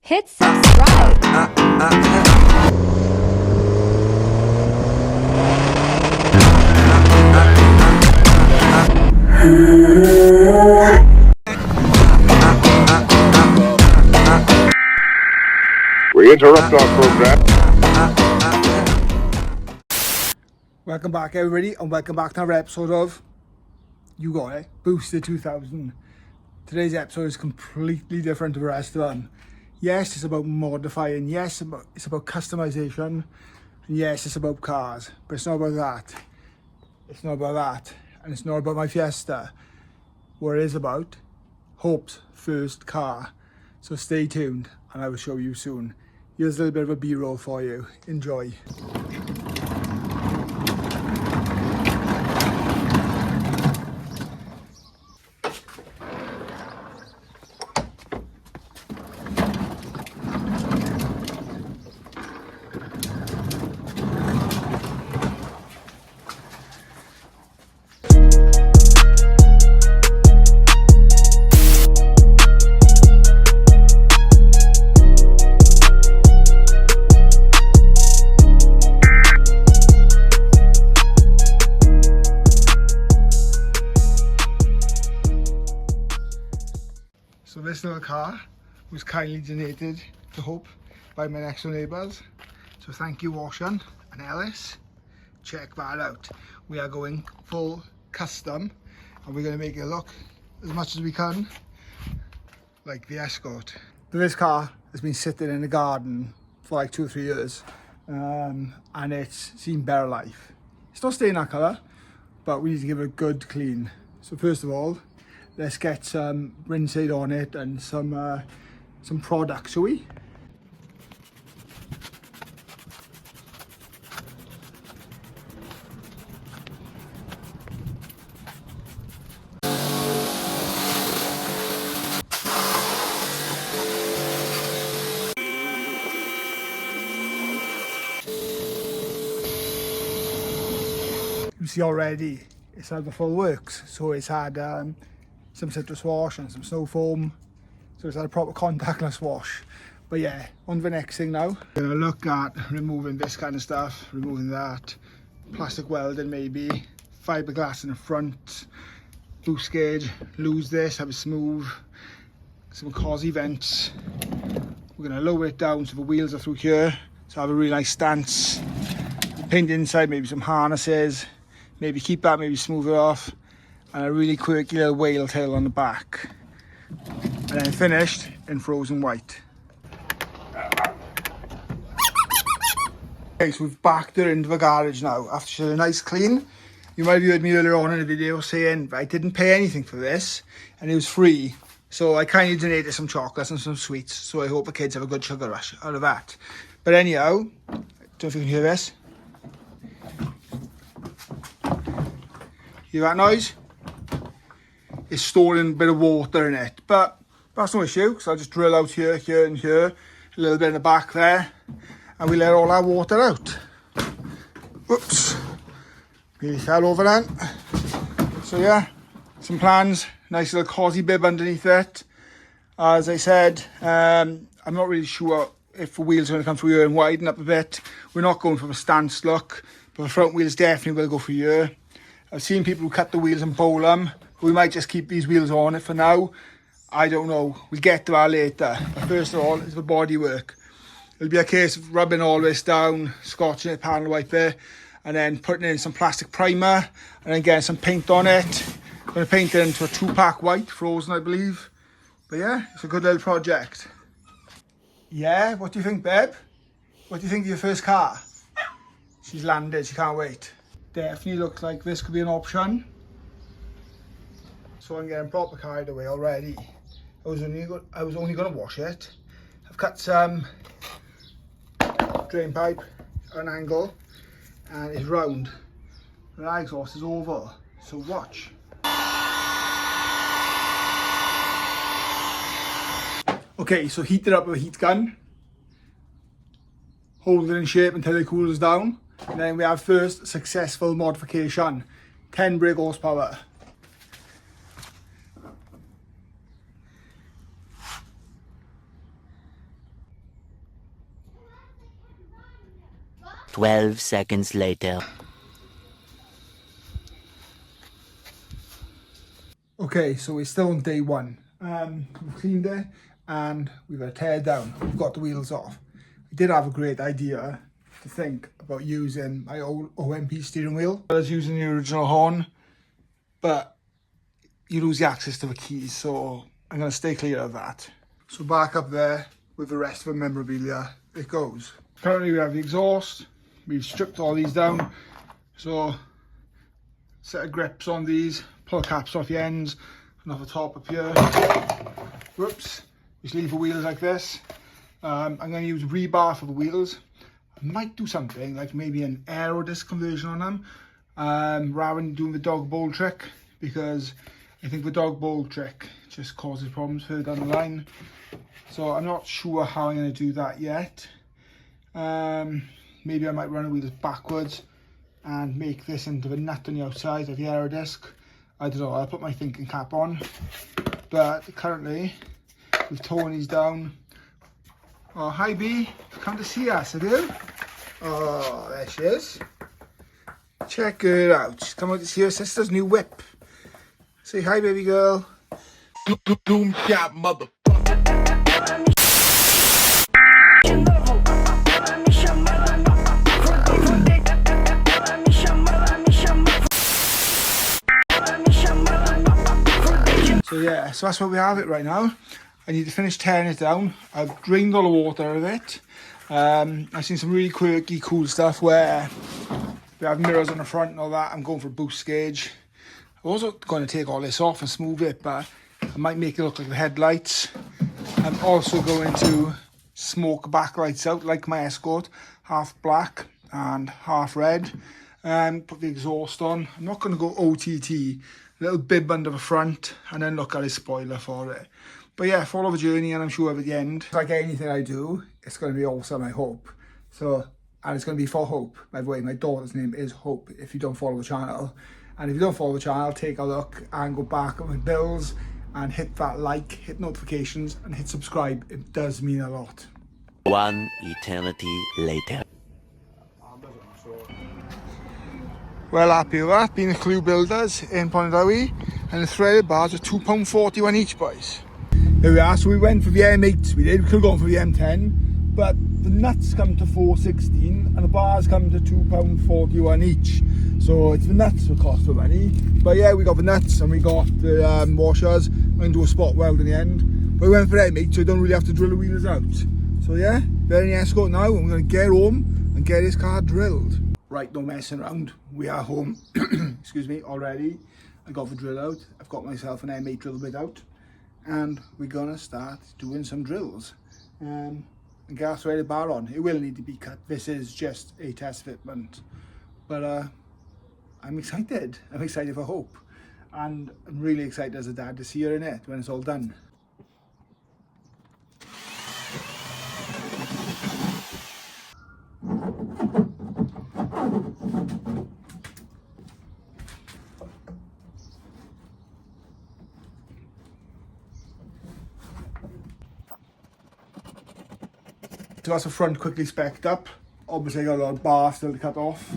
hit subscribe. We interrupt our program. Welcome back, everybody, and welcome back to another episode of You Got It, Boosted 2000. Today's episode is completely different to the rest of them. Yes, it's about modifying. Yes, it's about customization. And yes, it's about cars. But it's not about that. It's not about that. And it's not about my Fiesta. What it is about, Hope's first car. So stay tuned, and I will show you soon. Here's a little bit of a B-roll for you. Enjoy. So this little car was kindly donated to Hope by my next door neighbours. So thank you, Washington and Ellis. Check that out. We are going full custom, and we're going to make it look as much as we can like the Escort. So this car has been sitting in the garden for like 2 or 3 years, and it's seen better life. It's not staying that colour, but we need to give it a good clean. So first of all, let's get some rinse aid on it and some products, shall we? You see already, it's had the full works. So it's had some citrus wash and some snow foam, so it's had a proper contactless wash. But yeah, on to the next thing now. We're gonna look at removing this kind of stuff, removing that, plastic welding maybe, fiberglass in the front, loose gauge, lose this, have it smooth, some cosy vents. We're gonna lower it down so the wheels are through here, so have a really nice stance. Paint inside, maybe some harnesses, maybe keep that, maybe smooth it off, and a really quirky little whale tail on the back, and then finished in frozen white. Okay, so we've backed it into the garage now after she's a nice clean. You might have heard me earlier on in the video saying I didn't pay anything for this and it was free, so I kindly donated some chocolates and some sweets, so I hope the kids have a good sugar rush out of that. But anyhow, I don't know if you can hear this. Hear that noise? It's storing a bit of water in it, but that's no issue, so I'll just drill out here, here and here, a little bit in the back there, and we let all our water out. Whoops, nearly fell over then. So yeah, some plans, nice little cosy bib underneath it. As I said, I'm not really sure if the wheels are going to come through here and widen up a bit. We're not going for a stance look, but the front wheels definitely will go through here. I've seen people who cut the wheels and bowl them. We might just keep these wheels on it for now. I don't know. We'll get to that later. But first of all, is the bodywork. It'll be a case of rubbing all this down, scotching it, panel wiper, and then putting in some plastic primer, and then getting some paint on it. I'm going to paint it into a 2-pack white, frozen I believe. But yeah, it's a good little project. Yeah, what do you think, babe? What do you think of your first car? She's landed, she can't wait. Definitely looks like this could be an option. So I'm getting proper carried away already. I was only going to wash it. I've cut some drain pipe at an angle, and it's round. The exhaust is oval. So watch. Okay, so heat it up with a heat gun. Hold it in shape until it cools down. And then we have first successful modification. 10 brake horsepower. 12 seconds later. Okay, so we're still on day one. We've cleaned it and we've got to tear it down. We've got the wheels off. I did have a great idea to think about using my old OMP steering wheel. I was using the original horn, but you lose the access to the keys, so I'm going to stay clear of that. So back up there with the rest of the memorabilia, it goes. Currently we have the exhaust. We've stripped all these down. So set of grips on these, pull the caps off the ends and off the top up here. Whoops, just leave the wheels like this. I'm going to use rebar for the wheels. I might do something like maybe an aero disc conversion on them, rather than doing the dog bowl trick, because I think the dog bowl trick just causes problems further down the line. So I'm not sure how I'm going to do that yet. Maybe I might run the wheels backwards and make this into the nut on the outside of the aero disc. I don't know, I'll put my thinking cap on. But currently, we've torn these down. Oh, hi B, come to see us, have you? Oh, there she is. Check her out. She's come out to see her sister's new whip. Say hi, baby girl. Doom shot, mother. So yeah, so that's where we have it right now. I need to finish tearing it down. I've drained all the water out of it. I've seen some really quirky, cool stuff where we have mirrors on the front and all that. I'm going for a boost gauge. I'm also going to take all this off and smooth it, but I might make it look like the headlights. I'm also going to smoke backlights out like my Escort, half black and half red. Put the exhaust on. I'm not going to go OTT, little bib under the front, and then look at his spoiler for it. But yeah, follow the journey, and I'm sure at the end, like anything I do, it's going to be awesome, I hope. So, and it's going to be for Hope. By the way, my daughter's name is Hope, if you don't follow the channel. And if you don't follow the channel, take a look and go back on my bills and hit that like, hit notifications, and hit subscribe. It does mean a lot. One eternity later. Well happy with that, being the Clue Builders in Pondawi, and the threaded bars are £2.41 each, boys. There we are, so we went for the M8, we could have gone for the M10, but the nuts come to £4.16 and the bars come to £2.41 each. So it's the nuts that cost the money. But yeah, we got the nuts and we got the washers. I'm going to do a spot weld in the end. But we went for M8, so I don't really have to drill the wheels out. So yeah, they're in the Escort now, and we're going to get home and get this car drilled. Right, no messing around. We are home, excuse me, already. I got the drill out. I've got myself an M8 drill bit out. And we're gonna start doing some drills. And gas threaded bar on. It will need to be cut. This is just a test fitment. But I'm excited. I'm excited for Hope. And I'm really excited as a dad to see her in it when it's all done. So that's the front quickly specced up. Obviously I got a lot of bar still to cut off,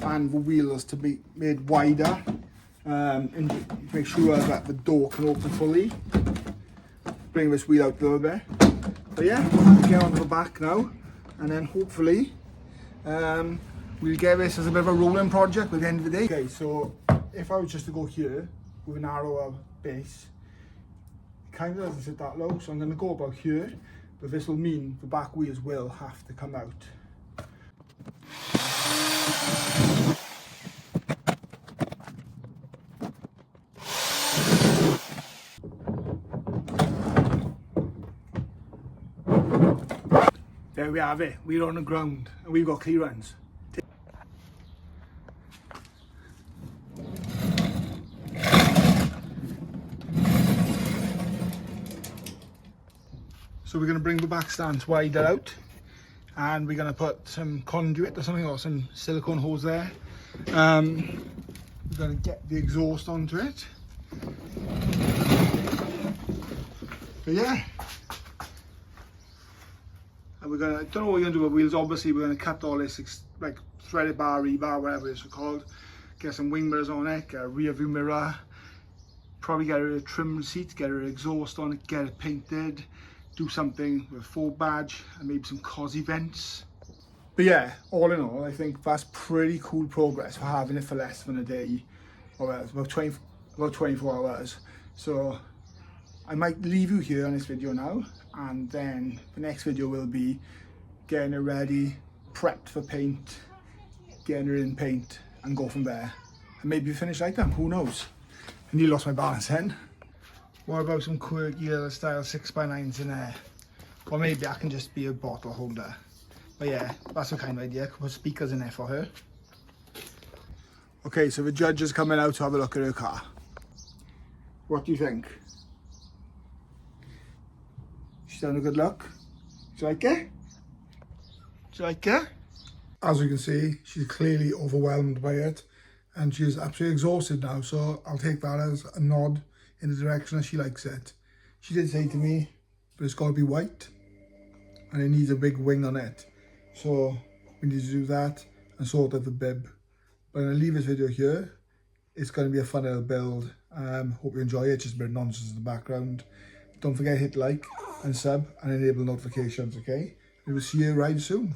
and the wheels to be made wider, and make sure that the door can open fully. Bring this wheel out a little bit. But yeah, we'll get onto the back now, and then hopefully we'll get this as a bit of a rolling project by the end of the day. Okay, so if I was just to go here with a narrower base, it kind of doesn't sit that low, so I'm going to go about here. But this will mean the back wheels will have to come out. There we have it, we're on the ground and we've got clearance. So we're going to bring the back stance wider out, and we're going to put some conduit or something, or some silicone hose there. We're going to get the exhaust onto it. But yeah, I'm And we're gonna, I don't know what we're gonna do with wheels. Obviously we're gonna cut all this like threaded bar, rebar, whatever it's called. Get some wing mirrors on it, get a rear view mirror, probably get a trim seat, get an exhaust on it, get it painted, do something with a Ford badge and maybe some cosy vents. But yeah, all in all, I think that's pretty cool progress for having it for less than a day, or about 24 hours. So I might leave you here on this video now, and then the next video will be getting it ready, prepped for paint, getting it in paint, and go from there. And maybe finish like that, who knows? I nearly lost my balance then. What about some quirky little style 6x9s in there? Or maybe I can just be a bottle holder. But yeah, that's a kind of idea. Put speakers in there for her. Okay, so the judge is coming out to have a look at her car. What do you think? She's having a good look. Do you like it? Do you like it? As you can see, she's clearly overwhelmed by it, and she's absolutely exhausted now, so I'll take that as a nod in the direction that she likes it. She did say to me, but it's got to be white, and it needs a big wing on it. So we need to do that and sort out the bib. But I'm going to leave this video here. It's going to be a fun little build. Hope you enjoy it. Just a bit of nonsense in the background. Don't forget to hit like and sub and enable notifications, okay? We will see you right soon.